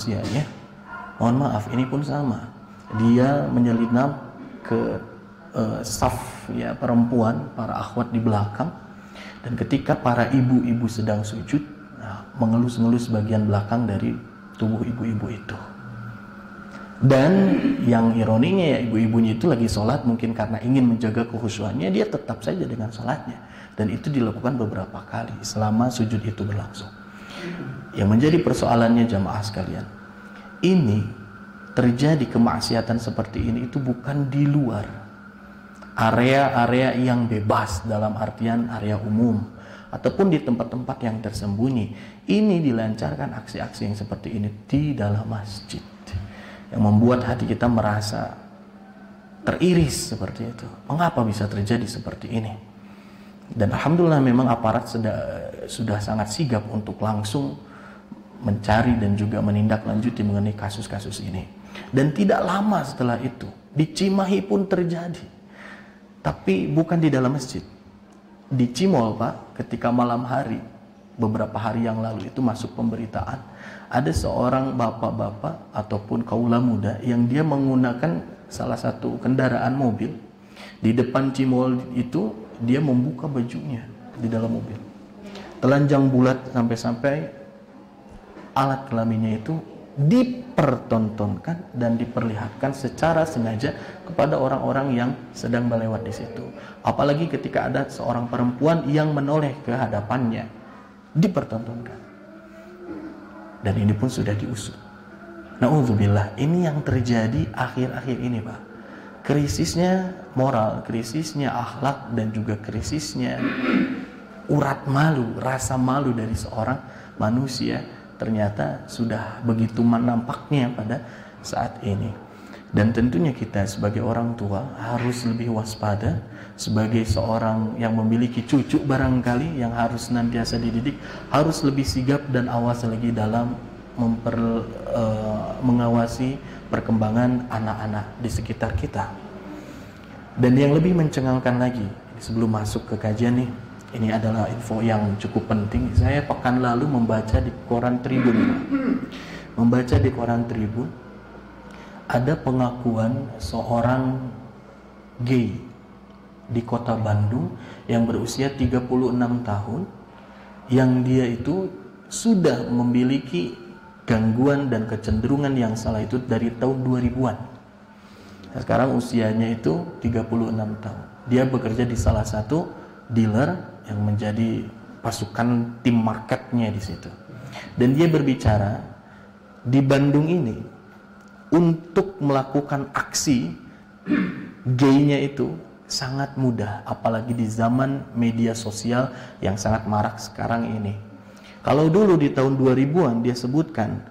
usianya, mohon maaf, ini pun sama. Dia menyelinap ke saf ya perempuan, para akhwat di belakang, dan ketika para ibu-ibu sedang sujud, mengelus-ngelus bagian belakang dari tubuh ibu-ibu itu. Dan yang ironinya ya, ibu-ibunya itu lagi sholat, mungkin karena ingin menjaga kekhusyuannya, dia tetap saja dengan sholatnya. Dan itu dilakukan beberapa kali selama sujud itu berlangsung. Yang menjadi persoalannya jamaah sekalian, ini terjadi kemaksiatan seperti ini itu bukan di luar area-area yang bebas, dalam artian area umum, ataupun di tempat-tempat yang tersembunyi. Ini dilancarkan aksi-aksi yang seperti ini di dalam masjid, yang membuat hati kita merasa teriris seperti itu. Mengapa bisa terjadi seperti ini? Dan alhamdulillah memang aparat sudah sangat sigap untuk langsung mencari dan juga menindaklanjuti mengenai kasus-kasus ini. Dan tidak lama setelah itu di Cimahi pun terjadi, tapi bukan di dalam masjid, di Cimol Pak. Ketika malam hari beberapa hari yang lalu itu masuk pemberitaan, ada seorang bapak-bapak ataupun kaula muda yang dia menggunakan salah satu kendaraan mobil. Di depan Cimol itu dia membuka bajunya di dalam mobil, telanjang bulat, sampai-sampai alat kelaminnya itu dipertontonkan dan diperlihatkan secara sengaja kepada orang-orang yang sedang melewat di situ. Apalagi ketika ada seorang perempuan yang menoleh ke hadapannya, dipertontonkan. Dan ini pun sudah diusut. Na'udzubillah, ini yang terjadi akhir-akhir ini Pak. Krisisnya moral, krisisnya akhlak, dan juga krisisnya urat malu, rasa malu dari seorang manusia ternyata sudah begitu nampaknya pada saat ini. Dan tentunya kita sebagai orang tua harus lebih waspada, sebagai seorang yang memiliki cucu barangkali yang harus senantiasa dididik, harus lebih sigap dan awas lagi dalam mengawasi perkembangan anak-anak di sekitar kita. Dan yang lebih mencengangkan lagi, sebelum masuk ke kajian nih, ini adalah info yang cukup penting. Saya pekan lalu membaca di koran Tribun. Membaca di koran Tribun, ada pengakuan seorang gay di kota Bandung yang berusia 36 tahun, yang dia itu sudah memiliki gangguan dan kecenderungan yang salah itu dari tahun 2000-an. Nah, sekarang usianya itu 36 tahun. Dia bekerja di salah satu dealer yang menjadi pasukan tim marketnya di situ. Dan dia berbicara di Bandung ini untuk melakukan aksi gay-nya itu sangat mudah, apalagi di zaman media sosial yang sangat marak sekarang ini. Kalau dulu di tahun 2000-an dia sebutkan,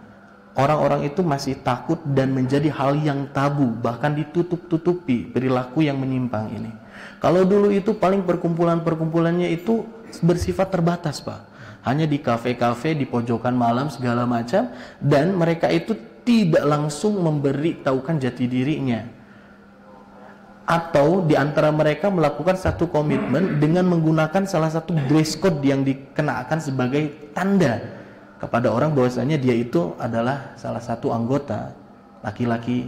orang-orang itu masih takut dan menjadi hal yang tabu, bahkan ditutup-tutupi perilaku yang menyimpang ini. Kalau dulu itu paling perkumpulan-perkumpulannya itu bersifat terbatas Pak, hanya di kafe-kafe, di pojokan malam segala macam, dan mereka itu tidak langsung memberitahukan jati dirinya, atau di antara mereka melakukan satu komitmen dengan menggunakan salah satu dress code yang dikenakan sebagai tanda kepada orang bahwasanya dia itu adalah salah satu anggota laki-laki,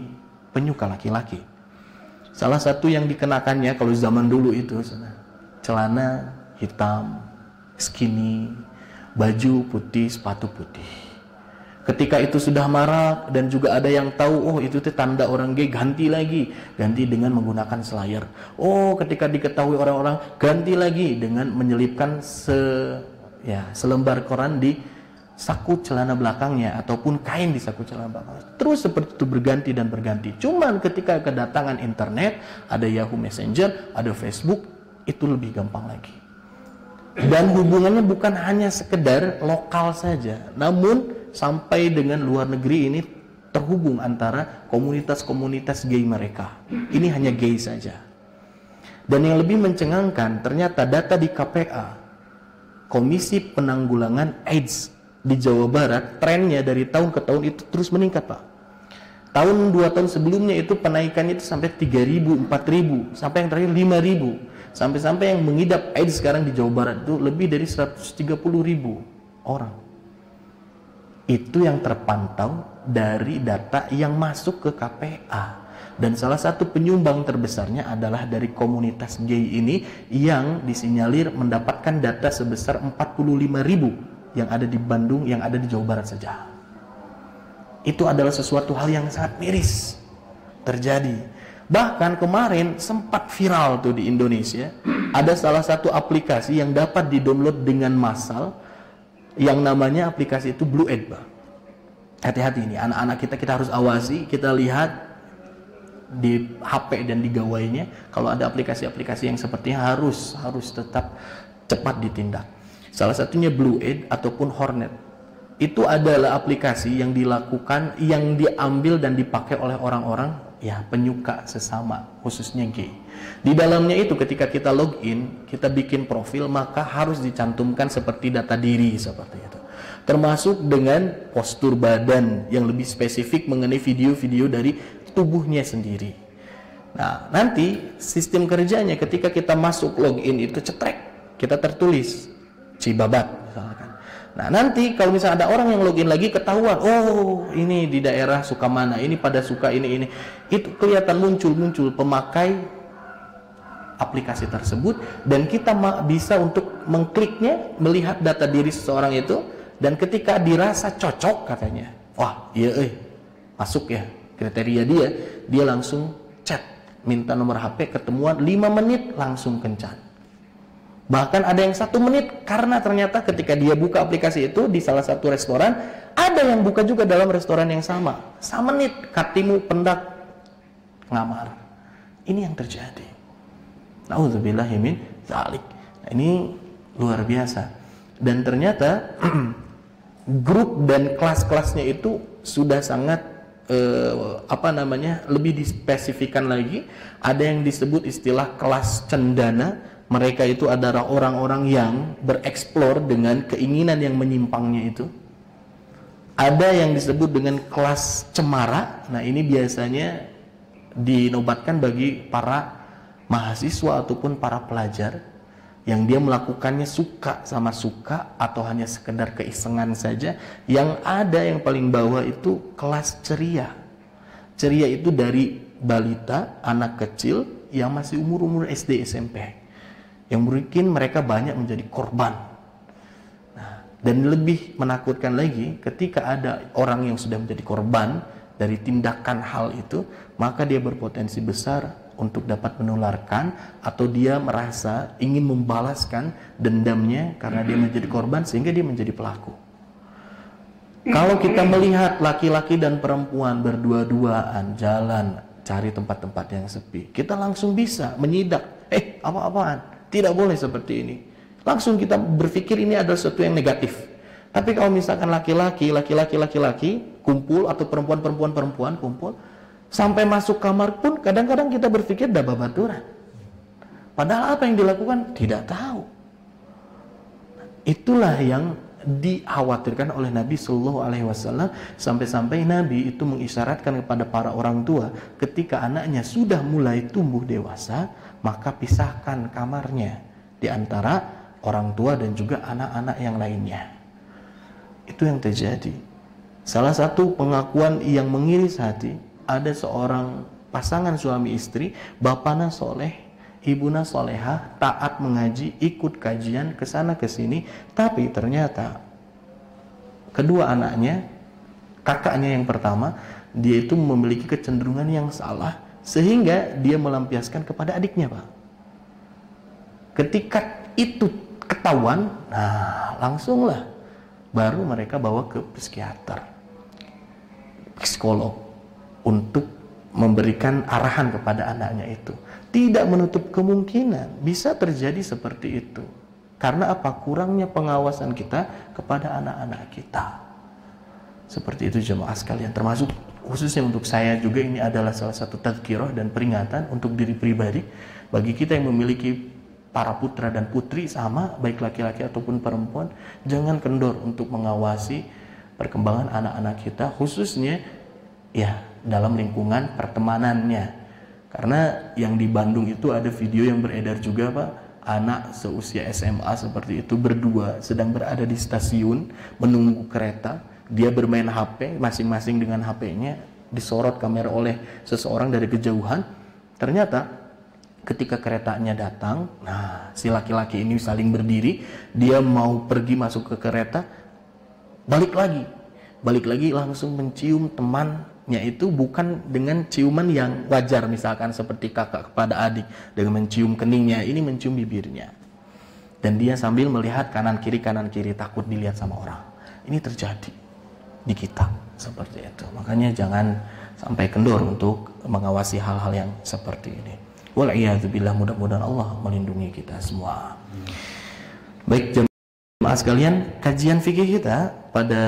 penyuka laki-laki. Salah satu yang dikenakannya kalau zaman dulu itu celana hitam, skinny, baju putih, sepatu putih. Ketika itu sudah marak dan juga ada yang tahu, oh itu tanda orang gay, ganti dengan menggunakan selayar. Oh, ketika diketahui orang-orang, ganti lagi dengan menyelipkan selembar koran di saku celana belakangnya ataupun kain di saku celana belakangnya. Terus seperti itu berganti dan berganti. Cuman ketika kedatangan internet, ada Yahoo Messenger, ada Facebook, itu lebih gampang lagi. Dan hubungannya bukan hanya sekedar lokal saja, namun sampai dengan luar negeri ini terhubung antara komunitas-komunitas gay mereka. Ini hanya gay saja. Dan yang lebih mencengangkan, ternyata data di KPA, Komisi Penanggulangan AIDS di Jawa Barat, trennya dari tahun ke tahun itu terus meningkat Pak. Tahun 2 tahun sebelumnya itu penaikannya itu sampai 3.000, 4.000, sampai yang terakhir 5.000. Sampai-sampai yang mengidap AIDS sekarang di Jawa Barat itu lebih dari 130.000 orang. Itu yang terpantau dari data yang masuk ke KPA. Dan salah satu penyumbang terbesarnya adalah dari komunitas gay ini yang disinyalir mendapatkan data sebesar 45.000 yang ada di Bandung, yang ada di Jawa Barat saja. Itu adalah sesuatu hal yang sangat miris terjadi. Bahkan kemarin sempat viral tuh di Indonesia, ada salah satu aplikasi yang dapat di-download dengan massal, yang namanya aplikasi itu Blue Ed, Pak. Hati-hati ini, anak-anak kita harus awasi, kita lihat di HP dan di gawainya, kalau ada aplikasi-aplikasi yang sepertinya harus tetap cepat ditindak. Salah satunya Blue Ed ataupun Hornet. Itu adalah aplikasi yang dilakukan, yang diambil dan dipakai oleh orang-orang ya penyuka sesama, khususnya gay. Di dalamnya itu ketika kita login, kita bikin profil, maka harus dicantumkan seperti data diri seperti itu. Termasuk dengan postur badan yang lebih spesifik mengenai video-video dari tubuhnya sendiri. Nah, nanti sistem kerjanya ketika kita masuk login itu cetrek, kita tertulis Cibabat misalkan. Nah, nanti kalau misalnya ada orang yang login lagi ketahuan, oh ini di daerah suka mana, ini pada suka ini. Itu kelihatan muncul pemakai aplikasi tersebut, dan kita bisa untuk mengkliknya, melihat data diri seseorang itu, dan ketika dirasa cocok katanya, wah iya masuk ya kriteria dia langsung chat, minta nomor HP, ketemuan 5 menit langsung kencan. Bahkan ada yang 1 menit, karena ternyata ketika dia buka aplikasi itu di salah satu restoran, ada yang buka juga dalam restoran yang sama. 1 menit, katimu pendak ngamar. Ini yang terjadi. Nauzubillahi min dzalik. Nah, ini luar biasa. Dan ternyata grup dan kelas-kelasnya itu sudah sangat lebih dispesifikan lagi. Ada yang disebut istilah kelas cendana. Mereka itu adalah orang-orang yang bereksplor dengan keinginan yang menyimpangnya itu. Ada yang disebut dengan kelas cemara. Nah, ini biasanya dinobatkan bagi para mahasiswa ataupun para pelajar yang dia melakukannya suka sama suka atau hanya sekedar keisengan saja. Yang ada yang paling bawah itu kelas ceria. Ceria itu dari balita, anak kecil yang masih umur SD SMP. Yang mungkin mereka banyak menjadi korban. Nah, dan lebih menakutkan lagi, ketika ada orang yang sudah menjadi korban dari tindakan hal itu, maka dia berpotensi besar untuk dapat menularkan, atau dia merasa ingin membalaskan dendamnya karena dia menjadi korban sehingga dia menjadi pelaku. Kalau kita melihat laki-laki dan perempuan berdua-duaan jalan cari tempat-tempat yang sepi, kita langsung bisa menyidak, apa-apaan. Tidak boleh seperti ini. Langsung kita berpikir ini adalah sesuatu yang negatif. Tapi kalau misalkan laki-laki kumpul, atau perempuan kumpul, sampai masuk kamar pun kadang-kadang kita berpikir dah babaturan. Padahal apa yang dilakukan tidak tahu. Itulah yang dikhawatirkan oleh Nabi Shallallahu Alaihi Wasallam, sampai-sampai Nabi itu mengisyaratkan kepada para orang tua ketika anaknya sudah mulai tumbuh dewasa, maka pisahkan kamarnya di antara orang tua dan juga anak-anak yang lainnya. Itu yang terjadi. Salah satu pengakuan yang mengiris hati, ada seorang pasangan suami istri, bapaknya soleh, ibunya solehah, taat mengaji, ikut kajian kesana kesini, tapi ternyata kedua anaknya, kakaknya yang pertama, dia itu memiliki kecenderungan yang salah, sehingga dia melampiaskan kepada adiknya, Pak. Ketika itu ketahuan, nah langsunglah baru mereka bawa ke psikiater, psikolog, untuk memberikan arahan kepada anaknya itu. Tidak menutup kemungkinan bisa terjadi seperti itu. Karena apa? Kurangnya pengawasan kita kepada anak-anak kita. Seperti itu jemaah sekalian. Termasuk khususnya untuk saya juga, ini adalah salah satu tadzkirah dan peringatan untuk diri pribadi. Bagi kita yang memiliki para putra dan putri sama, baik laki-laki ataupun perempuan, jangan kendor untuk mengawasi perkembangan anak-anak kita, khususnya ya dalam lingkungan pertemanannya. Karena yang di Bandung itu ada video yang beredar juga, Pak, anak seusia SMA seperti itu berdua sedang berada di stasiun menunggu kereta, dia bermain HP, masing-masing dengan HP-nya, disorot kamera oleh seseorang dari kejauhan. Ternyata ketika keretanya datang, nah si laki-laki ini saling berdiri, dia mau pergi masuk ke kereta, balik lagi langsung mencium temannya itu, bukan dengan ciuman yang wajar misalkan seperti kakak kepada adik dengan mencium keningnya, ini mencium bibirnya. Dan dia sambil melihat kanan kiri takut dilihat sama orang. Ini terjadi di kita seperti itu. Makanya jangan sampai kendor untuk mengawasi hal-hal yang seperti ini. Wal'iyadzubillah, mudah-mudahan Allah melindungi kita semua. Baik jemaah sekalian, kajian fikih kita pada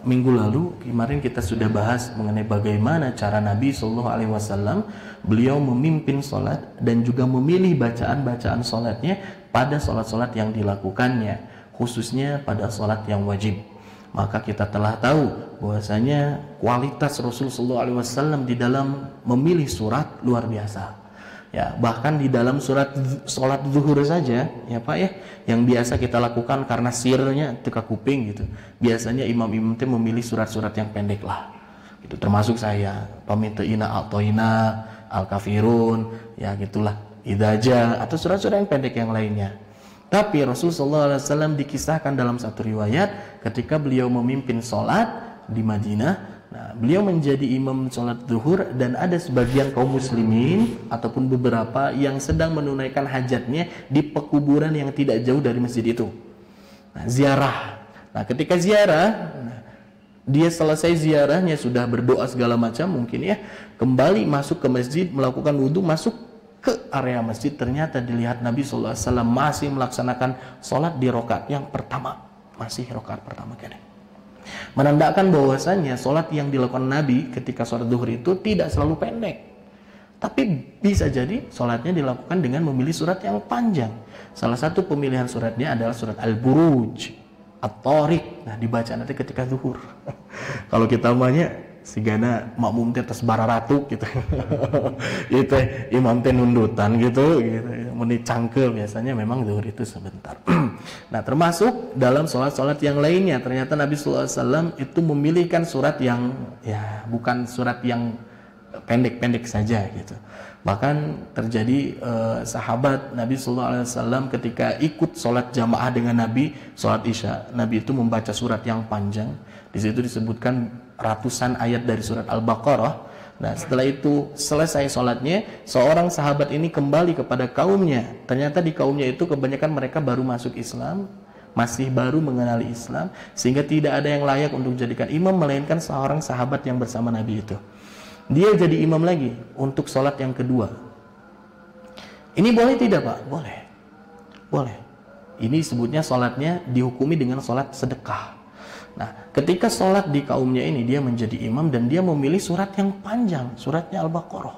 minggu lalu kemarin kita sudah bahas mengenai bagaimana cara Nabi SAW beliau memimpin sholat dan juga memilih bacaan-bacaan sholatnya pada sholat-sholat yang dilakukannya, khususnya pada sholat yang wajib. Maka kita telah tahu bahwasanya kualitas Rasulullah SAW di dalam memilih surat luar biasa. Ya, bahkan di dalam sholat zuhur saja, ya Pak ya, yang biasa kita lakukan karena sirnya teka kuping gitu. Biasanya imam-imam itu memilih surat-surat yang pendek lah. Itu termasuk saya, Pamitaina A'toina, Al-Kafirun, ya gitulah, Idaja, atau surat-surat yang pendek yang lainnya. Tapi Rasulullah SAW dikisahkan dalam satu riwayat ketika beliau memimpin sholat di Madinah. Nah, beliau menjadi imam sholat zuhur dan ada sebagian kaum muslimin ataupun beberapa yang sedang menunaikan hajatnya di pekuburan yang tidak jauh dari masjid itu. Nah, ziarah. Nah, ketika ziarah, dia selesai ziarahnya, sudah berdoa segala macam mungkin ya, kembali masuk ke masjid, melakukan wudhu, masuk ke area masjid, ternyata dilihat Nabi SAW masih melaksanakan sholat di rakaat yang pertama, masih rakaat pertama kali. Menandakan bahwasannya sholat yang dilakukan Nabi ketika sholat zuhur itu tidak selalu pendek, tapi bisa jadi sholatnya dilakukan dengan memilih surat yang panjang. Salah satu pemilihan suratnya adalah surat Al-Buruj, At-Tariq. Nah, dibaca nanti ketika zuhur. Kalau kita namanya sigana makmum teh tes bararatu gitu. Itu imam teh nundutan gitu. Meni cangkel biasanya memang zuhur itu sebentar. Nah, termasuk dalam sholat-sholat yang lainnya, ternyata Nabi SAW itu memilihkan surat yang ya bukan surat yang pendek-pendek saja gitu. Bahkan terjadi sahabat Nabi SAW ketika ikut sholat jamaah dengan Nabi sholat Isya, Nabi itu membaca surat yang panjang. Di situ disebutkan ratusan ayat dari surat Al-Baqarah. Nah, setelah itu selesai sholatnya, seorang sahabat ini kembali kepada kaumnya. Ternyata di kaumnya itu kebanyakan mereka baru masuk Islam, masih baru mengenali Islam, sehingga tidak ada yang layak untuk dijadikan imam melainkan seorang sahabat yang bersama Nabi itu. Dia jadi imam lagi untuk sholat yang kedua. Ini boleh tidak Pak? Boleh. Boleh. Ini sebutnya sholatnya dihukumi dengan sholat sedekah. Nah, ketika sholat di kaumnya ini, dia menjadi imam dan dia memilih surat yang panjang, suratnya Al-Baqarah.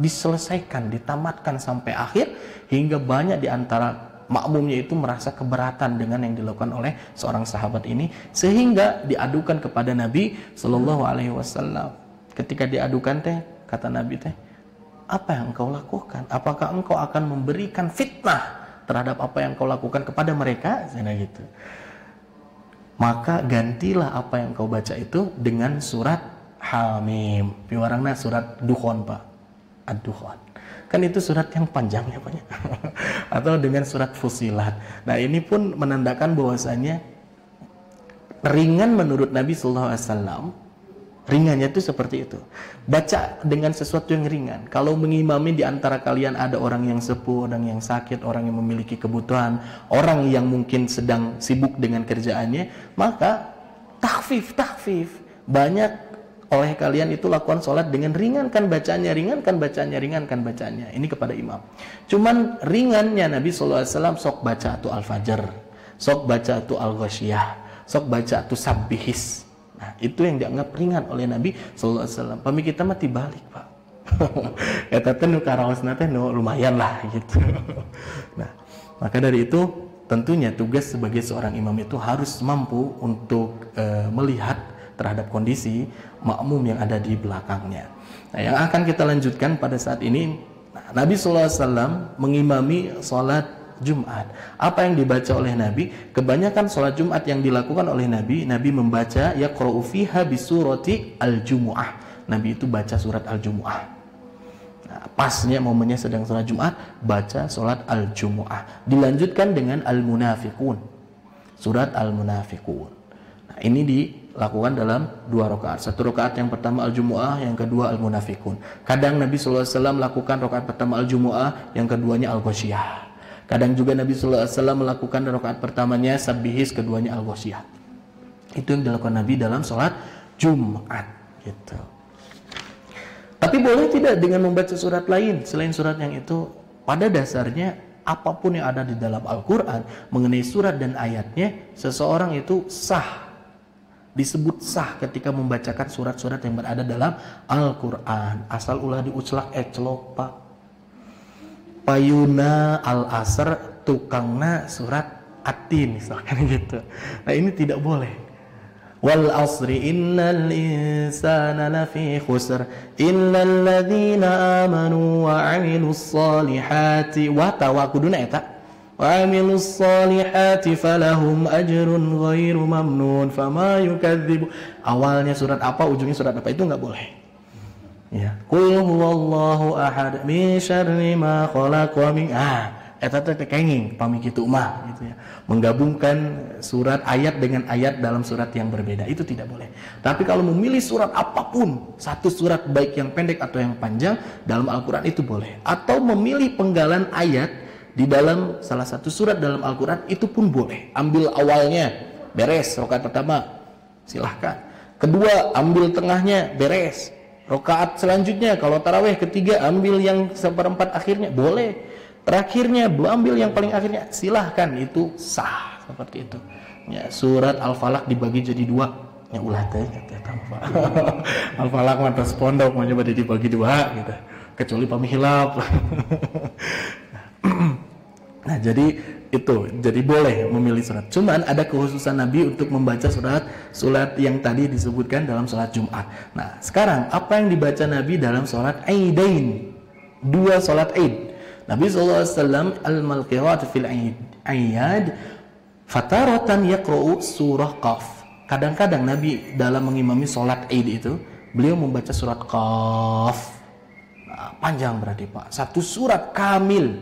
Diselesaikan, ditamatkan sampai akhir, hingga banyak di antara makmumnya itu merasa keberatan dengan yang dilakukan oleh seorang sahabat ini, sehingga diadukan kepada Nabi Shallallahu Alaihi Wasallam. Ketika diadukan teh, kata Nabi teh, apa yang engkau lakukan? Apakah engkau akan memberikan fitnah terhadap apa yang engkau lakukan kepada mereka? Sana gitu. Maka gantilah apa yang kau baca itu dengan surat Hamim. Piwarangna surat Dukhon Pak, Ad-Dukhon. Kan itu surat yang panjang ya Pak. Atau dengan surat Fusilat. Nah, ini pun menandakan bahwasanya ringan menurut Nabi SAW. Ringannya itu seperti itu. Baca dengan sesuatu yang ringan. Kalau mengimami di antara kalian ada orang yang sepuh, orang yang sakit, orang yang memiliki kebutuhan, orang yang mungkin sedang sibuk dengan kerjaannya, maka takhfif. Banyak oleh kalian itu lakukan sholat dengan ringankan bacanya. Ini kepada imam. Cuman ringannya Nabi SAW sok baca tu Al-Fajr, sok baca tu Al-Ghasyiyah, sok baca tu Sabbihis. Nah, itu yang dianggap ringan oleh Nabi SAW. Pami kita mati balik Pak. Eta teh nu karaosna teh lumayan lah gitu. Nah, maka dari itu tentunya tugas sebagai seorang imam itu harus mampu untuk melihat terhadap kondisi makmum yang ada di belakangnya. Nah, yang akan kita lanjutkan pada saat ini, Nabi SAW mengimami sholat Jumat. Apa yang dibaca oleh Nabi? Kebanyakan sholat Jumat yang dilakukan oleh Nabi membaca yaqra'u fiha bisurati al-Jumu'ah. Nabi itu baca surat al-Jumu'ah. Nah, pasnya momennya sedang sholat Jumat, baca sholat al-Jumu'ah. Dilanjutkan dengan al-Munafiqun, surat al-Munafiqun. Nah, ini dilakukan dalam 2 rakaat. 1 rakaat yang pertama al-Jumu'ah, yang kedua al-Munafiqun. Kadang Nabi SAW lakukan rakaat pertama al-Jumu'ah, yang keduanya al-Ghasyiyah. Kadang juga Nabi SAW melakukan rakaat pertamanya Sabbihis, keduanya al-Ghasyiyah. Itu yang dilakukan Nabi dalam sholat Jumat, gitu. Tapi boleh tidak dengan membaca surat lain selain surat yang itu? Pada dasarnya apapun yang ada di dalam Al-Quran mengenai surat dan ayatnya, seseorang itu sah, disebut sah ketika membacakan surat-surat yang berada dalam Al-Quran. Asal ulah diuclak eclok pak payuna al-asr tukangna surat atin misalkan gitu. Nah ini tidak boleh. Wal asri innal insana lafi khusr illal ladzina amanu wa 'amilus solihati wa tawakuduna eta wa 'amilus solihati falahum ajrun ghairu mamnun fama yukadzibu. Awalnya surat apa, ujungnya surat apa, itu enggak boleh. Ya, qul huwallahu ahad min syarri ma khalaq wa min eta teh kenging pami kitu mah gitu ya. Menggabungkan surat ayat dengan ayat dalam surat yang berbeda itu tidak boleh. Tapi kalau memilih surat apapun, satu surat baik yang pendek atau yang panjang dalam Al-Qur'an itu boleh. Atau memilih penggalan ayat di dalam salah satu surat dalam Al-Qur'an itu pun boleh. Ambil awalnya, beres rakaat pertama, silahkan. Kedua, ambil tengahnya, beres. Rakaat selanjutnya kalau tarawih ketiga ambil yang seperempat akhirnya, boleh. Terakhirnya ambil yang paling akhirnya, silahkan, itu sah seperti itu. Ya, surat Al-Falaq dibagi jadi 2. Ya ulah teh Al-Falaq mah pondok mah coba dibagi 2 gitu. Kecuali pamihilap. Nah, jadi itu, jadi boleh memilih surat. Cuman ada kekhususan Nabi untuk membaca surat yang tadi disebutkan dalam salat Jumat. Nah, sekarang apa yang dibaca Nabi dalam salat Aidain? 2 salat Aid. Nabi SAW al-malqirat fil ayyad fataratan yaqra'u surah Qaf. Kadang-kadang Nabi dalam mengimami sholat Aid itu beliau membaca surat Qaf. Nah, panjang berarti Pak, satu surat kamil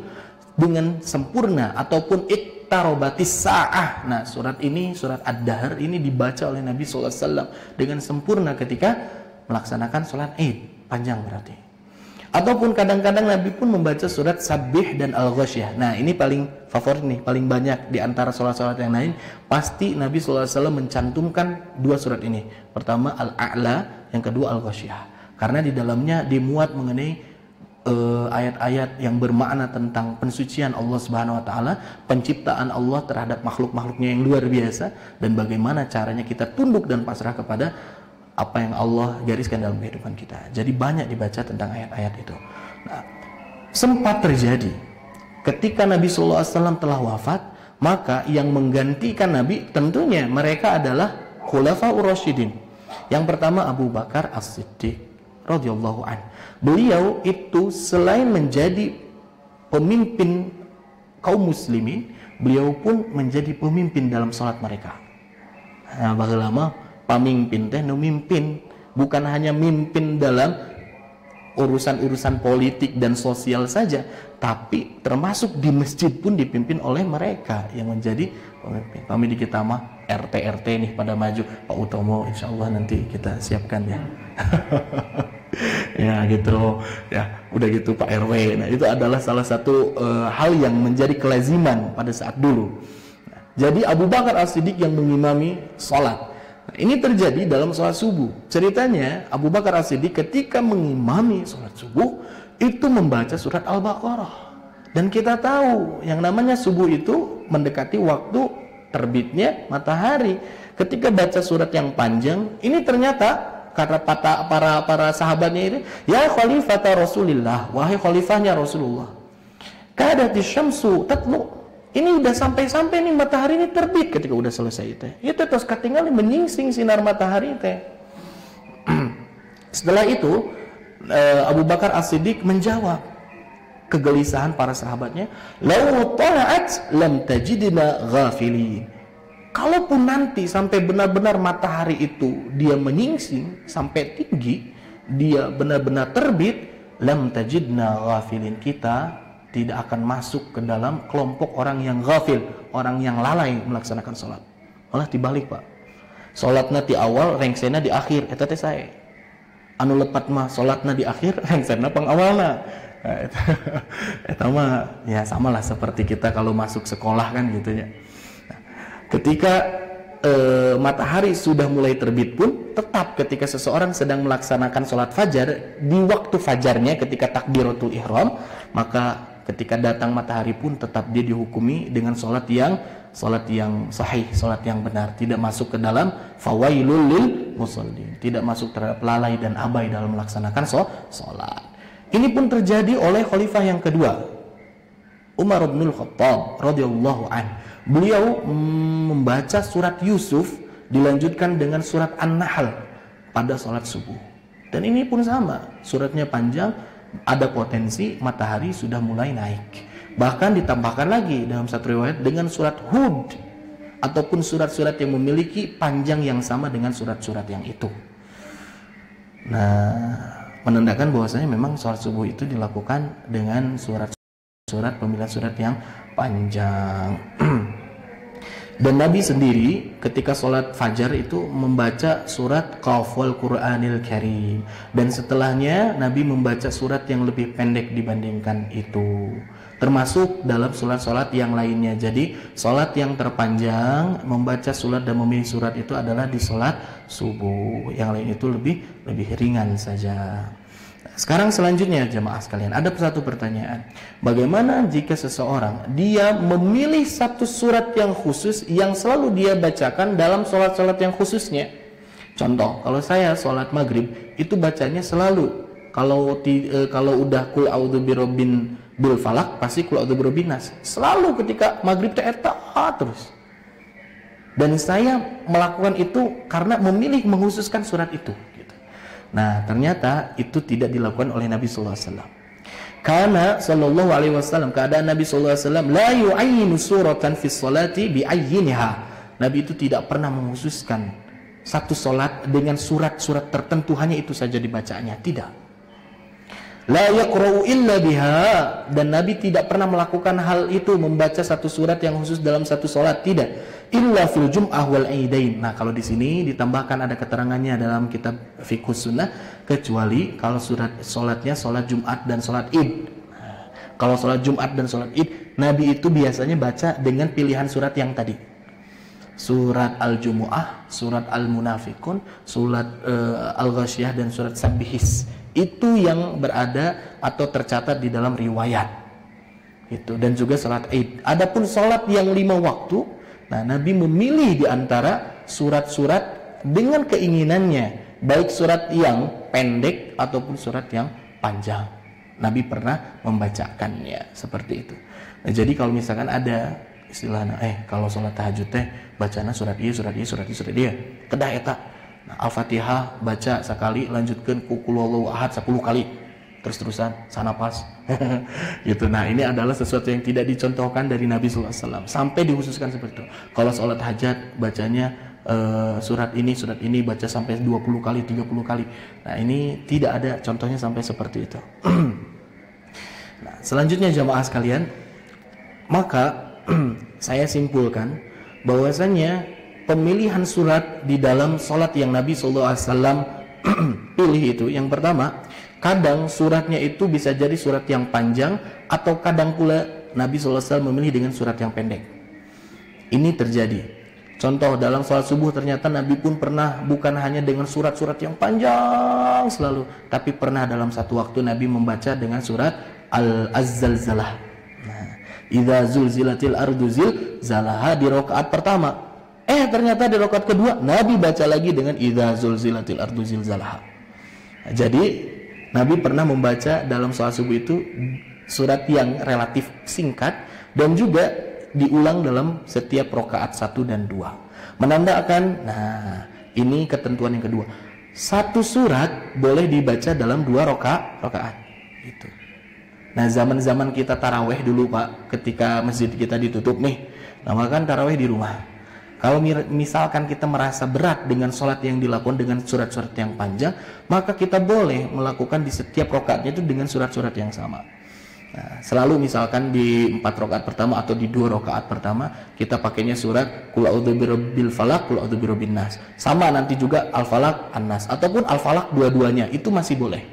dengan sempurna, ataupun iqtarobatis sa'ah. Nah, surat ini, surat Ad-Dahr ini dibaca oleh Nabi SAW dengan sempurna ketika melaksanakan sholat Aid. Panjang berarti. Ataupun kadang-kadang Nabi pun membaca surat Sabbih dan Al-Ghasyiyah. Nah, ini paling favorit nih, paling banyak di antara sholat-sholat yang lain. Pasti Nabi SAW mencantumkan 2 surat ini. Pertama Al-A'la, yang kedua Al-Ghasyiyah. Karena di dalamnya dimuat mengenai ayat-ayat yang bermakna tentang pensucian Allah Subhanahu wa taala, penciptaan Allah terhadap makhluk-makhluknya yang luar biasa, dan bagaimana caranya kita tunduk dan pasrah kepada apa yang Allah gariskan dalam kehidupan kita. Jadi banyak dibaca tentang ayat-ayat itu. Nah, sempat terjadi ketika Nabi SAW telah wafat, maka yang menggantikan Nabi tentunya mereka adalah Khulafaur Rasyidin. Yang pertama Abu Bakar As-Siddiq radhiyallahu anhu. Beliau itu selain menjadi pemimpin kaum muslimin, beliau pun menjadi pemimpin dalam salat mereka. Nah, bagaimana pamimpin teh nu mimpin, bukan hanya mimpin dalam urusan-urusan politik dan sosial saja, tapi termasuk di masjid pun dipimpin oleh mereka yang menjadi pemimpin. Kami di kita mah RT nih pada maju, Pak Utomo insyaallah nanti kita siapkan ya. Ya gitu ya, udah gitu Pak RW. Nah, itu adalah salah satu hal yang menjadi kelaziman pada saat dulu. Nah, jadi Abu Bakar As-Siddiq yang mengimami salat. Nah, ini terjadi dalam sholat subuh. Ceritanya Abu Bakar As-Siddiq ketika mengimami sholat subuh itu membaca surat Al-Baqarah. Dan kita tahu yang namanya subuh itu mendekati waktu terbitnya matahari. Ketika baca surat yang panjang, ini ternyata kata para sahabatnya itu, ya khalifata Rasulillah, wahai khalifahnya Rasulullah, kadati syamsu tatlu. Ini udah sampai-sampai nih matahari ini terbit. Ketika udah selesai itu terus ketinggalan menyingsing sinar matahari teh. Setelah itu Abu Bakar As-Siddiq menjawab, kegelisahan para sahabatnya, "Lau tala'at lam tajidna ghafilin." Kalaupun nanti sampai benar-benar matahari itu dia menyingsing sampai tinggi, dia benar-benar terbit, lam tajidna ghafilin, kita tidak akan masuk ke dalam kelompok orang yang ghafil, orang yang lalai melaksanakan sholat. Malah dibalik, Pak. Sholatnya di awal, rengsena di akhir. Eta teh sae. Anu lepat mah sholatnya di akhir, rengsena pengawalna. Nah, eta mah ya samalah seperti kita kalau masuk sekolah kan gitu ya. Nah, ketika matahari sudah mulai terbit pun, tetap ketika seseorang sedang melaksanakan sholat fajar, di waktu fajarnya ketika takbiratul ihram, maka ketika datang matahari pun tetap dia dihukumi dengan sholat yang sahih, sholat yang benar, tidak masuk ke dalam fawailul lil musallin, tidak masuk terhadap lalai dan abai dalam melaksanakan sholat. Ini pun terjadi oleh khalifah yang kedua, Umar bin Khattab radhiyallahu anhu. Beliau membaca surat Yusuf dilanjutkan dengan surat An-Nahl pada sholat subuh. Dan ini pun sama, suratnya panjang, ada potensi matahari sudah mulai naik. Bahkan ditambahkan lagi dalam satu riwayat dengan surat Hud ataupun surat-surat yang memiliki panjang yang sama dengan surat-surat yang itu. Nah, menandakan bahwasanya memang sholat subuh itu dilakukan dengan pemilihan surat yang panjang. Dan Nabi sendiri ketika sholat fajar itu membaca surat Qaf wal Qur'anil Karim, dan setelahnya Nabi membaca surat yang lebih pendek dibandingkan itu, termasuk dalam sholat-sholat yang lainnya. Jadi sholat yang terpanjang membaca surat dan memilih surat itu adalah di sholat subuh, yang lain itu lebih ringan saja. Sekarang selanjutnya jemaah sekalian, ada satu pertanyaan. Bagaimana jika seseorang dia memilih satu surat yang khusus yang selalu dia bacakan dalam sholat-sholat yang khususnya? Contoh, kalau saya sholat maghrib itu bacanya selalu, kalau udah kul a'udzu birabbin bil falak pasti kul a'udzu birabbin nas. Selalu ketika maghrib teh eta terus. Dan saya melakukan itu karena memilih mengkhususkan surat itu. Nah, ternyata itu tidak dilakukan oleh Nabi sallallahu alaihi wasallam. Karena sallallahu alaihi wasallam, keadaan Nabi sallallahu alaihi wasallam la yu'ayinu suratan fi sholati bi ayyinha. Nabi itu tidak pernah mengkhususkan satu salat dengan surat-surat tertentu hanya itu saja dibacanya, tidak. La yaqra'u illa biha, dan Nabi tidak pernah melakukan hal itu, membaca satu surat yang khusus dalam satu salat, tidak. Illa fil jum'ah wal aidain. Nah, kalau di sini ditambahkan ada keterangannya dalam kitab Fiqhus Sunnah, kecuali kalau salatnya salat Jumat dan salat Id. Nah, kalau salat Jumat dan salat Id, Nabi itu biasanya baca dengan pilihan surat yang tadi. Surat Al-Jumu'ah, surat Al-Munafiqun, surat Al-Ghasyiyah dan surat Sabbihis. Itu yang berada atau tercatat di dalam riwayat. Itu, dan juga salat Id. Adapun salat yang 5 waktu, nah, Nabi memilih di antara surat-surat dengan keinginannya, baik surat yang pendek ataupun surat yang panjang. Nabi pernah membacakannya seperti itu. Nah, jadi kalau misalkan ada istilahnya, kalau sholat tahajud teh bacana surat iya, surat iya, surat iya, surat iya, kedah eta. Nah, Al-Fatihah baca sekali, lanjutkan ku qul huwallahu ahad 10 kali. Terus-terusan sanapas gitu. Nah, ini adalah sesuatu yang tidak dicontohkan dari Nabi SAW sampai dikhususkan seperti itu. Kalau sholat hajat bacanya surat ini baca sampai 20 kali, 30 kali. Nah, ini tidak ada contohnya sampai seperti itu. Nah, selanjutnya jamaah sekalian, maka saya simpulkan bahwasanya pemilihan surat di dalam sholat yang Nabi SAW pilih itu, yang pertama, kadang suratnya itu bisa jadi surat yang panjang, atau kadang pula Nabi SAW memilih dengan surat yang pendek. Ini terjadi. Contoh, dalam sholat subuh ternyata Nabi pun pernah bukan hanya dengan surat-surat yang panjang selalu, tapi pernah dalam satu waktu Nabi membaca dengan surat Al-Zalzalah. Nah, idza zulzilatil ardu zilzalaha di rakaat pertama. Ternyata di rakaat kedua Nabi baca lagi dengan idza zulzilatil ardu zilzalaha. Nah, jadi Nabi pernah membaca dalam sholat subuh itu surat yang relatif singkat dan juga diulang dalam setiap rakaat 1 dan 2. Menandakan, nah, ini ketentuan yang kedua. Satu surat boleh dibaca dalam 2 rakaat. Itu. Nah, zaman-zaman kita taraweh dulu Pak, ketika masjid kita ditutup nih, nah kan taraweh di rumah. Kalau misalkan kita merasa berat dengan sholat yang dilakukan dengan surat-surat yang panjang, maka kita boleh melakukan di setiap rakaatnya itu dengan surat-surat yang sama. Nah, selalu misalkan di 4 rakaat pertama atau di 2 rakaat pertama kita pakainya surat Qul a'udzu birabbil falaq, Qul a'udzu birabbin nas. Sama nanti juga Al-Falaq, An-Nas ataupun Al-Falaq dua-duanya itu masih boleh.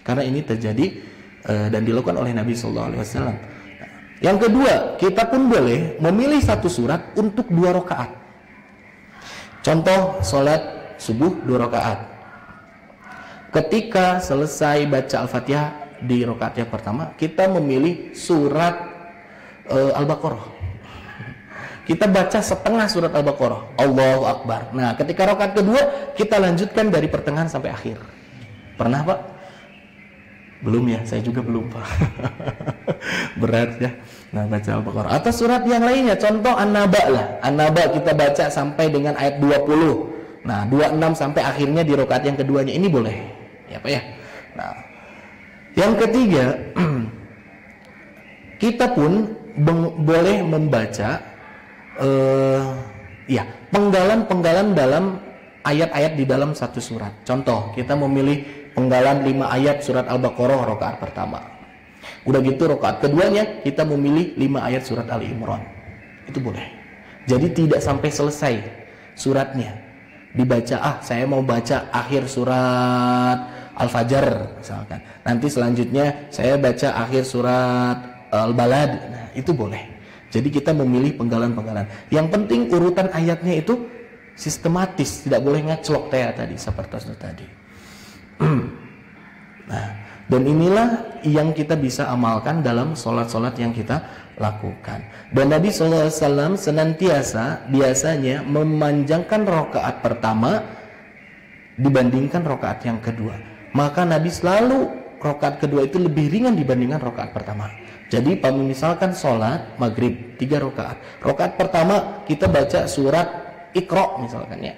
Karena ini terjadi dan dilakukan oleh Nabi sallallahu alaihi wasallam. Yang kedua, kita pun boleh memilih satu surat untuk 2 rakaat. Contoh salat subuh 2 rakaat. Ketika selesai baca Al-Fatihah di rakaat yang pertama, kita memilih surat Al-Baqarah. Kita baca setengah surat Al-Baqarah. Allahu Akbar. Nah, ketika rakaat kedua, kita lanjutkan dari pertengahan sampai akhir. Pernah, Pak? Belum ya, saya juga belum Pak. Berat ya. Nah, baca Al-Baqarah atau surat yang lainnya, contoh An-Naba lah. An-Naba kita baca sampai dengan ayat 20. Nah, 26 sampai akhirnya di rakaat yang keduanya, ini boleh. Ya Pak ya. Nah, yang ketiga, kita pun boleh membaca penggalan-penggalan dalam ayat-ayat di dalam satu surat. Contoh, kita memilih penggalan 5 ayat surat Al-Baqarah rakaat pertama. Udah gitu rakaat keduanya kita memilih 5 ayat surat Ali Imran. Itu boleh. Jadi tidak sampai selesai suratnya dibaca, saya mau baca akhir surat Al-Fajr misalkan. Nanti selanjutnya saya baca akhir surat Al-Balad. Nah, itu boleh. Jadi kita memilih penggalan-penggalan. Yang penting urutan ayatnya itu sistematis, tidak boleh ngaclok tadi seperti tadi. Nah, dan inilah yang kita bisa amalkan dalam sholat-sholat yang kita lakukan. Dan Nabi SAW biasanya memanjangkan rakaat pertama dibandingkan rakaat yang kedua. Maka Nabi selalu rakaat kedua itu lebih ringan dibandingkan rakaat pertama. Jadi misalkan sholat maghrib 3 rakaat. Rakaat pertama kita baca surat Iqra misalkan ya.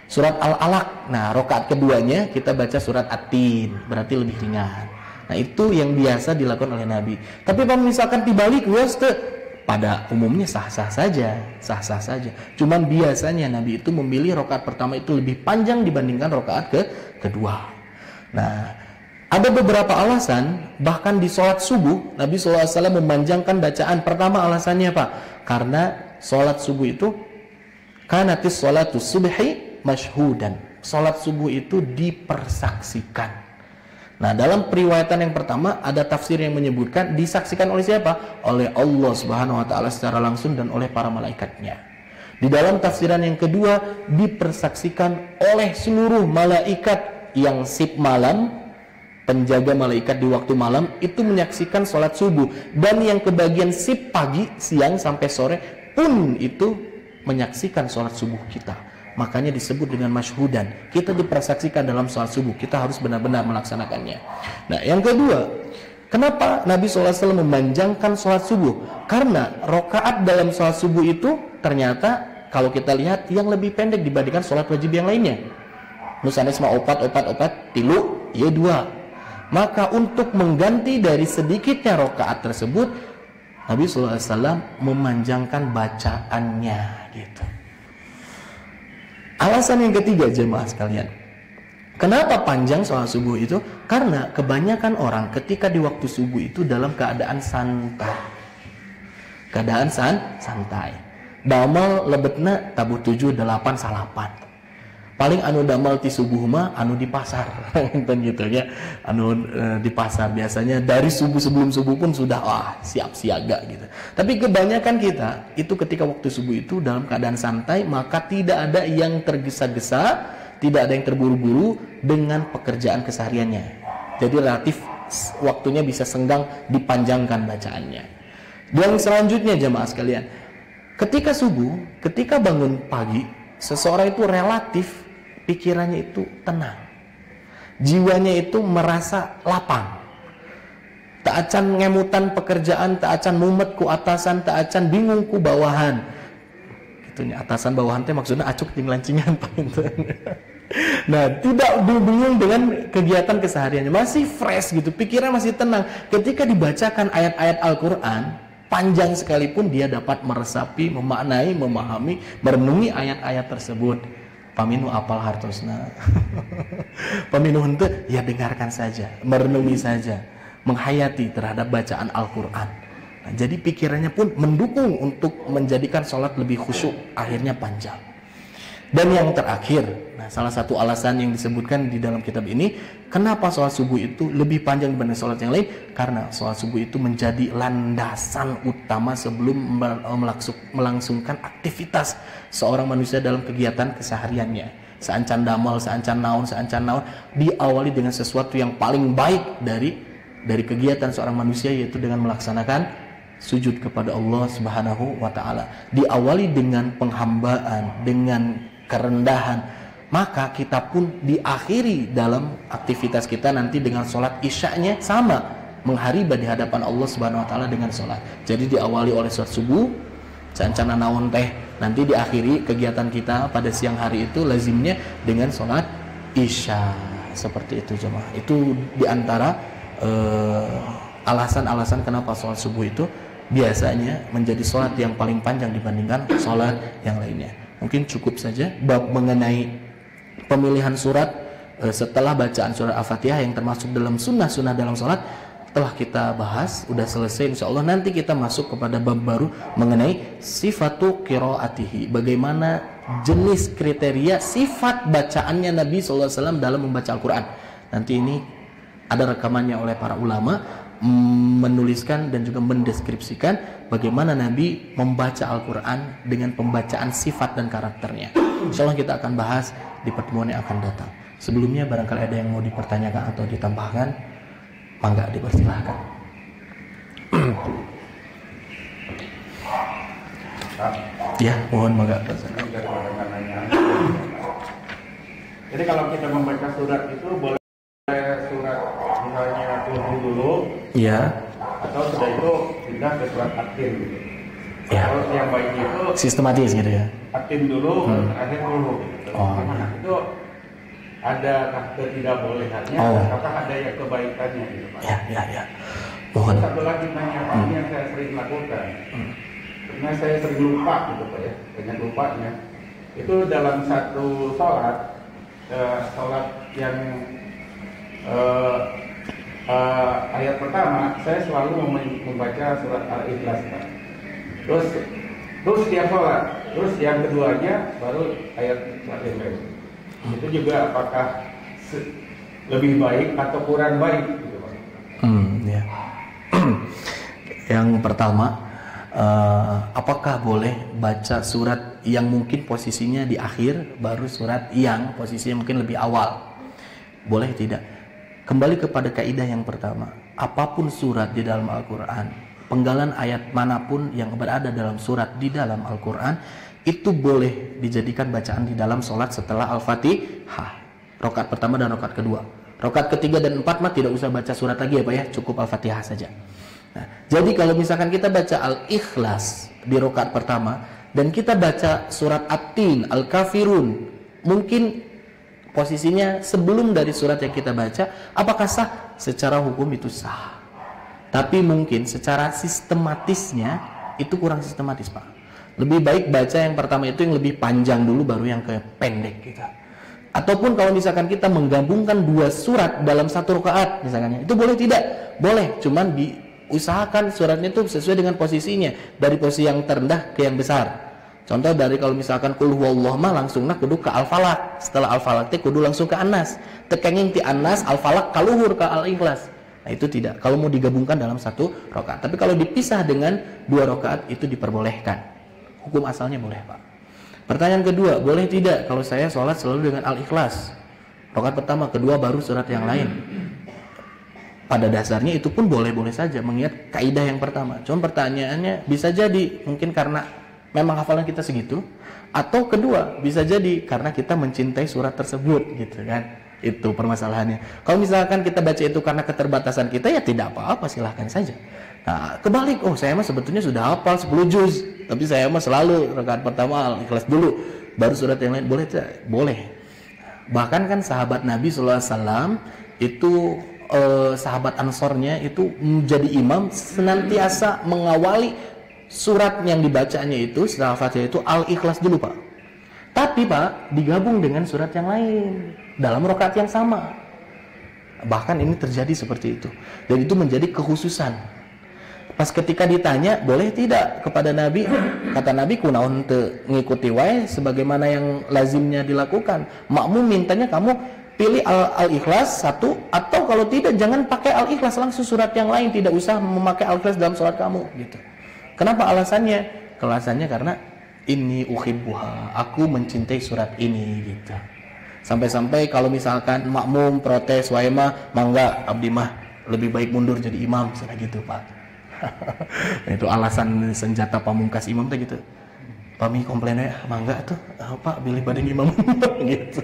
Surat Al-Alaq. Nah, rakaat keduanya kita baca surat At-Tin, berarti lebih ringan. Nah, itu yang biasa dilakukan oleh Nabi. Tapi kalau misalkan dibalik, pada umumnya sah-sah saja. Cuman biasanya Nabi itu memilih rakaat pertama itu lebih panjang dibandingkan rakaat kedua. Nah, ada beberapa alasan, bahkan di sholat subuh Nabi SAW memanjangkan bacaan. Pertama alasannya Pak, karena sholat subuh itu kanatis sholatu subhi masyhudan. Salat subuh itu dipersaksikan. Nah, dalam periwayatan yang pertama ada tafsir yang menyebutkan disaksikan oleh siapa? Oleh Allah Subhanahu wa taala secara langsung dan oleh para malaikatnya. Di dalam tafsiran yang kedua dipersaksikan oleh seluruh malaikat yang sip malam, penjaga malaikat di waktu malam itu menyaksikan salat subuh, dan yang kebagian sip pagi, siang sampai sore pun itu menyaksikan salat subuh kita. Makanya disebut dengan masyhudan. Kita dipersaksikan dalam sholat subuh. Kita harus benar-benar melaksanakannya. Nah, yang kedua, kenapa Nabi SAW memanjangkan sholat subuh? Karena rakaat dalam sholat subuh itu ternyata kalau kita lihat yang lebih pendek dibandingkan sholat wajib yang lainnya. Misalnya cuma opat tilu, ya 2. Maka untuk mengganti dari sedikitnya rakaat tersebut, Nabi SAW memanjangkan bacaannya gitu. Alasan yang ketiga jemaah sekalian, kenapa panjang sholat subuh itu? Karena kebanyakan orang ketika di waktu subuh itu dalam keadaan santai. Santai. Damel lebetna tabuh 7, 8 salapan. Paling anu damel ti subuh mah anu di pasar. gitu ya. Di pasar biasanya dari subuh, sebelum subuh pun sudah siap siaga gitu. Tapi kebanyakan kita itu ketika waktu subuh itu dalam keadaan santai, maka tidak ada yang tergesa-gesa, tidak ada yang terburu-buru dengan pekerjaan kesehariannya. Jadi relatif waktunya bisa senggang, dipanjangkan bacaannya. Dan selanjutnya jemaah sekalian, ketika subuh, ketika bangun pagi, seseorang itu relatif pikirannya itu tenang, jiwanya itu merasa lapang, tak acan ngemutan pekerjaan, tak acan mumet ku atasan, tak acan bingung ku bawahan. Gitunya atasan bawahan teh maksudnya acuk jeung lancingan. Nah, tidak bingung dengan kegiatan kesehariannya, masih fresh gitu, pikiran masih tenang. Ketika dibacakan ayat-ayat Al-Quran, panjang sekalipun dia dapat meresapi, memaknai, memahami, merenungi ayat-ayat tersebut. Paminu apal hartosna. Paminu hente, ya dengarkan saja, merenungi saja, menghayati terhadap bacaan Al-Quran. Nah, jadi pikirannya pun mendukung untuk menjadikan sholat lebih khusyuk, akhirnya panjang. Dan yang terakhir, nah salah satu alasan yang disebutkan di dalam kitab ini, kenapa sholat subuh itu lebih panjang dibanding sholat yang lain? Karena sholat subuh itu menjadi landasan utama sebelum melangsungkan aktivitas seorang manusia dalam kegiatan kesehariannya. Seancan damal, seancan naon, diawali dengan sesuatu yang paling baik dari kegiatan seorang manusia, yaitu dengan melaksanakan sujud kepada Allah Subhanahu wa ta'ala. Diawali dengan penghambaan, dengan kerendahan, maka kita pun diakhiri dalam aktivitas kita nanti dengan sholat isya'nya sama, mengharibah di hadapan Allah Subhanahu wa ta'ala dengan sholat. Jadi diawali oleh sholat subuh, cancana naon teh, nanti diakhiri kegiatan kita pada siang hari itu lazimnya dengan sholat isya. Seperti itu jemaah. Itu diantara alasan-alasan kenapa sholat subuh itu biasanya menjadi sholat yang paling panjang dibandingkan sholat yang lainnya. Mungkin cukup saja bab mengenai pemilihan surat setelah bacaan surat Al-Fatihah yang termasuk dalam sunnah-sunnah dalam sholat telah kita bahas, udah selesai insyaallah. Nanti kita masuk kepada bab baru mengenai sifatu qiraatihi, bagaimana jenis kriteria sifat bacaannya Nabi SAW dalam membaca Al-Quran. Nanti ini ada rekamannya oleh para ulama menuliskan dan juga mendeskripsikan bagaimana Nabi membaca Al-Quran dengan pembacaan sifat dan karakternya. Insyaallah kita akan bahas di pertemuan yang akan datang. Sebelumnya barangkali ada yang mau dipertanyakan atau ditambahkan, mangga dipersilahkan. Ya, mohon mangga. Jadi kalau kita membaca surat itu boleh surat misalnya dulu, ya, atau sudah itu pindah ke surat atin gitu. Ya. Kalau yang baiknya itu Sistematis gitu ya. atin dulu, terakhir dulu. Gitu. Oh. Nah, itu ada ketidakbolehannya, apakah ada yang kebaikannya gitu Pak? Ya. Mohon. Satu lagi tanya Pak, yang saya sering lakukan, karena saya sering lupa gitu Pak ya, banyak lupanya. Itu dalam satu sholat yang ayat pertama saya selalu membaca surat Al-Ikhlas Pak. Terus tiap sholat, terus yang keduanya baru ayat Al-Ikhlas. Itu juga apakah lebih baik atau kurang baik gitu Pak? Ya. Yang pertama, apakah boleh baca surat yang mungkin posisinya di akhir baru surat yang posisinya mungkin lebih awal? Boleh tidak? Kembali kepada kaidah yang pertama, apapun surat di dalam Al-Quran, penggalan ayat manapun yang berada dalam surat di dalam Al-Quran, itu boleh dijadikan bacaan di dalam sholat setelah Al-Fatihah, rakaat pertama dan rakaat kedua. Rakaat ketiga dan empat mah tidak usah baca surat lagi ya Pak ya, cukup Al-Fatihah saja. Nah, jadi kalau misalkan kita baca Al-Ikhlas di rakaat pertama dan kita baca surat At-Tin, Al-Kafirun, mungkin posisinya sebelum dari surat yang kita baca, apakah sah? Secara hukum itu sah. Tapi mungkin secara sistematisnya itu kurang sistematis Pak. Lebih baik baca yang pertama itu yang lebih panjang dulu baru yang ke pendek gitu. Ataupun kalau misalkan kita menggabungkan dua surat dalam satu rakaat misalnya, itu boleh tidak? Boleh, cuman diusahakan suratnya itu sesuai dengan posisinya, dari posisi yang terendah ke yang besar. Contoh dari kalau misalkan qul huwallahu mah langsungna kudu ke Al-Falaq. Setelah Al-Falaq teh kudu langsung ke An-Nas. Tekenging ti An-Nas Al-Falaq kaluhur ke Al-Ikhlas. Nah itu tidak. Kalau mau digabungkan dalam satu rakaat. Tapi kalau dipisah dengan dua rakaat itu diperbolehkan. Hukum asalnya boleh Pak. Pertanyaan kedua, boleh tidak kalau saya sholat selalu dengan Al-Ikhlas? Rakaat pertama, kedua baru surat yang lain. Pada dasarnya itu pun boleh-boleh saja mengingat kaidah yang pertama. Cuma pertanyaannya bisa jadi mungkin karena memang hafalan kita segitu, atau kedua bisa jadi karena kita mencintai surat tersebut gitu kan. Itu permasalahannya. Kalau misalkan kita baca itu karena keterbatasan kita, ya tidak apa-apa, silahkan saja. Nah kebalik, oh saya mah sebetulnya sudah hafal 10 juz, tapi saya mah selalu rakaat pertama Al-Ikhlas dulu baru surat yang lain, boleh tidak? Boleh. Bahkan kan sahabat Nabi SAW itu sahabat Ansornya itu menjadi imam senantiasa mengawali surat yang dibacanya itu setelah Fatihah itu Al-Ikhlas dulu Pak. Tapi Pak digabung dengan surat yang lain dalam rakaat yang sama. Bahkan ini terjadi seperti itu. Dan itu menjadi kekhususan. Pas ketika ditanya boleh tidak kepada Nabi, kata Nabi kunaon teu ngikuti wae sebagaimana yang lazimnya dilakukan. Makmum mintanya kamu pilih Al-Ikhlas satu, atau kalau tidak jangan pakai Al-Ikhlas, langsung surat yang lain, tidak usah memakai Al-Ikhlas dalam surat kamu gitu. Kenapa alasannya? Alasannya karena ini uhibbuha, aku mencintai surat ini gitu. Sampai-sampai kalau misalkan makmum protes wae mah mangga abdi mah lebih baik mundur jadi imam, sudah gitu Pak. Itu alasan senjata pamungkas imam tuh gitu. Pami komplainnya mangga tuh Pak pilih badeng imam gitu.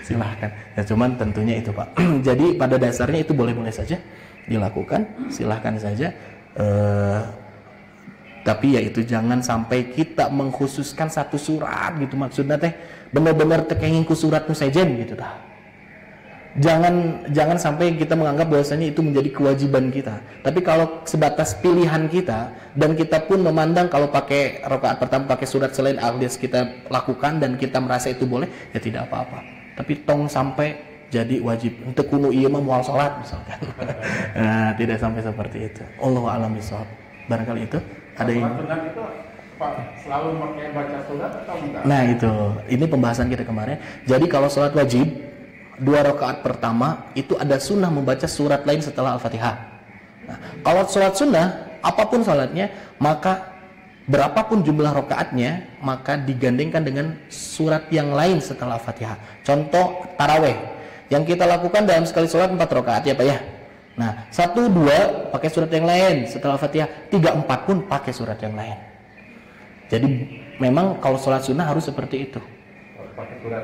Silahkan. Ya cuman tentunya itu Pak. Jadi pada dasarnya itu boleh-boleh saja dilakukan, silahkan saja. Tapi ya itu jangan sampai kita mengkhususkan satu surat gitu, maksudnya teh benar-benar tekengin ku surat nu sejen gitu dah. Jangan sampai kita menganggap bahwasanya itu menjadi kewajiban kita. Tapi kalau sebatas pilihan kita dan kita pun memandang kalau pakai rakaat pertama pakai surat selain alias kita lakukan dan kita merasa itu boleh, ya tidak apa-apa. Tapi tong sampai jadi wajib untuk kuno ieu mah moal salat misalkan. Nah, tidak sampai seperti itu. Allahu a'lam bishawab. Barangkali itu ada yang itu Pak selalu pakai baca surat atau enggak? Nah, itu. Ini pembahasan kita kemarin. Jadi kalau salat wajib 2 rakaat pertama itu ada sunnah membaca surat lain setelah Al-Fatihah. Nah, kalau sholat sunnah, apapun sholatnya, maka berapapun jumlah rakaatnya, maka digandengkan dengan surat yang lain setelah Al-Fatihah. Contoh taraweh, yang kita lakukan dalam sekali sholat 4 rakaat ya Pak ya. Nah, 1, 2 pakai surat yang lain setelah Al-Fatihah, 3, 4 pun pakai surat yang lain. Jadi memang kalau sholat sunnah harus seperti itu.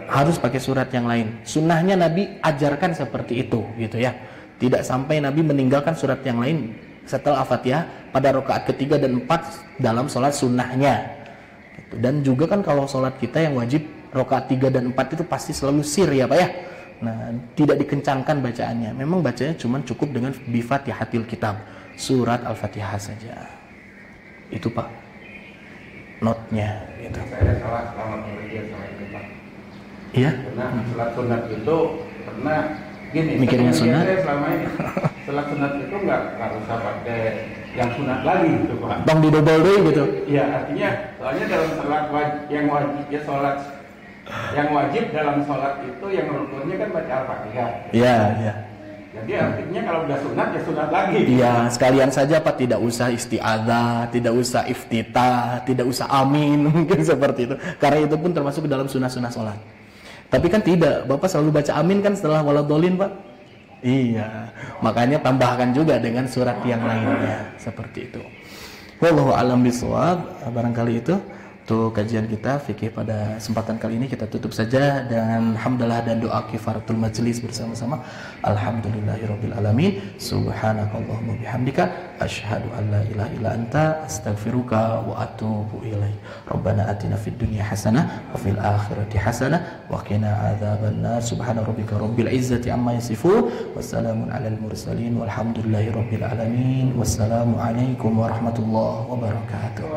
Harus pakai surat yang lain. Sunnahnya Nabi ajarkan seperti itu gitu ya. Tidak sampai Nabi meninggalkan surat yang lain setelah Al-Fatihah pada rakaat ketiga dan 4 dalam sholat sunnahnya gitu. Dan juga kan kalau sholat kita yang wajib rakaat 3 dan 4 itu pasti selalu sir ya Pak ya. Nah, tidak dikencangkan bacaannya. Memang bacanya cuma cukup dengan bi-Fatihatil Kitab, surat Al-Fatihah saja. Itu Pak notnya gitu. Saya salah selama pengertian sama itu Pak. Iya. Karena sholat sunat itu pernah gini. Mikirnya sunat. Saya selama ini sholat sunat itu nggak usah pakai yang sunat lagi gitu Pak. Bang di double deh gitu. Iya, artinya soalnya dalam sholat yang wajib ya sholat yang wajib dalam sholat itu yang rukunnya kan baca Al-Fatihah. Iya, iya. Jadi artinya kalau udah sunat ya sunat lagi. Iya, sekalian saja Pak, tidak usah isti'adzah, tidak usah iftitah, tidak usah amin, mungkin seperti itu. Karena itu pun termasuk ke dalam sunnah-sunnah sholat. Tapi kan tidak, Bapak selalu baca amin kan setelah waladhdallin Pak? Iya, makanya tambahkan juga dengan surat yang lainnya, seperti itu. Wallahu a'lam bishawab. Barangkali itu untuk kajian kita fikih pada kesempatan kali ini kita tutup saja dengan hamdalah dan doa kifaratul majlis bersama-sama. Alhamdulillahirabbil alamin. Subhanakallahumma bihamdika asyhadu an la ilaha illa anta astaghfiruka wa atubu ilaik. Rabbana atina fid dunya hasanah wa fil akhirati hasanah wa qina adzabannar. Subhana rabbika rabbil izzati amma yasifun wa salamun alal mursalin walhamdulillahirabbil alamin. Wassalamu alaikum warahmatullahi wabarakatuh.